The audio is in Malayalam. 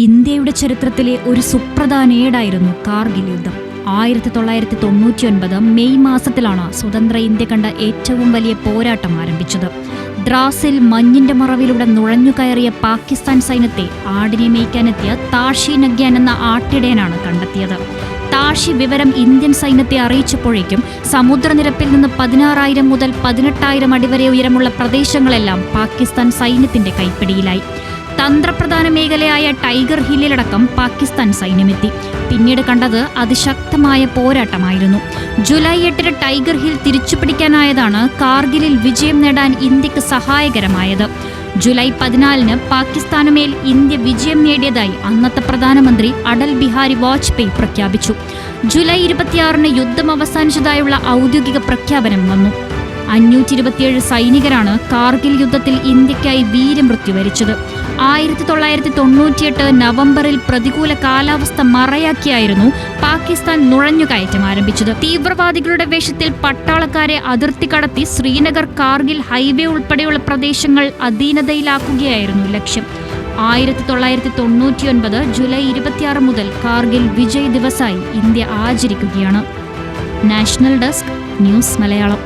ഇന്ത്യയുടെ ചരിത്രത്തിലെ ഒരു സുപ്രധാന ഏടായിരുന്നു കാർഗിൽ യുദ്ധം. 1999 മെയ് മാസത്തിലാണ് സ്വതന്ത്ര ഇന്ത്യ കണ്ട ഏറ്റവും വലിയ പോരാട്ടം ആരംഭിച്ചത്. ദ്രാസിൽ മഞ്ഞിന്റെ മറവിലൂടെ നുഴഞ്ഞുകയറിയ പാകിസ്ഥാൻ സൈന്യത്തെ ആടിനെ മേയ്ക്കാനെത്തിയ താഷി നഗ്യാൻ എന്ന ആട്ടിടയനാണ് കണ്ടെത്തിയത്. താഷി വിവരം ഇന്ത്യൻ സൈന്യത്തെ അറിയിച്ചപ്പോഴേക്കും സമുദ്രനിരപ്പിൽ നിന്ന് 16,000 മുതൽ 18,000 അടി വരെ ഉയരമുള്ള പ്രദേശങ്ങളെല്ലാം പാകിസ്ഥാൻ സൈന്യത്തിന്റെ കൈപ്പിടിയിലായി. തന്ത്രപ്രധാന മേഖലയായ ടൈഗർ ഹില്ലിലടക്കം പാകിസ്ഥാൻ സൈന്യമെത്തി. പിന്നീട് കണ്ടത് അതിശക്തമായ പോരാട്ടമായിരുന്നു. ജൂലൈ 8 ടൈഗർ ഹിൽ തിരിച്ചുപിടിക്കാനായതാണ് കാർഗിലിൽ വിജയം നേടാൻ ഇന്ത്യക്ക് സഹായകരമായത്. ജൂലൈ 14 പാകിസ്ഥാനുമേൽ ഇന്ത്യ വിജയം നേടിയതായി അന്നത്തെ പ്രധാനമന്ത്രി അടൽ ബിഹാരി വാജ്പേയി പ്രഖ്യാപിച്ചു. ജൂലൈ 26 യുദ്ധം അവസാനിച്ചതായുള്ള ഔദ്യോഗിക പ്രഖ്യാപനം വന്നു. 527 സൈനികരാണ് കാർഗിൽ യുദ്ധത്തിൽ ഇന്ത്യക്കായി വീരമൃത്യു വരിച്ചത്. 1998 നവംബറിൽ പ്രതികൂല കാലാവസ്ഥ മറയാക്കിയായിരുന്നു പാകിസ്ഥാൻ നുഴഞ്ഞുകയറ്റം ആരംഭിച്ചത്. തീവ്രവാദികളുടെ വേഷത്തിൽ പട്ടാളക്കാരെ അതിർത്തി കടത്തി ശ്രീനഗർ കാർഗിൽ ഹൈവേ ഉൾപ്പെടെയുള്ള പ്രദേശങ്ങൾ അധീനതയിലാക്കുകയായിരുന്നു ലക്ഷ്യം. 1999 ജൂലൈ 26 മുതൽ കാർഗിൽ വിജയ് ദിവസായി ഇന്ത്യ ആചരിക്കുകയാണ്. National desk, news Malayalam.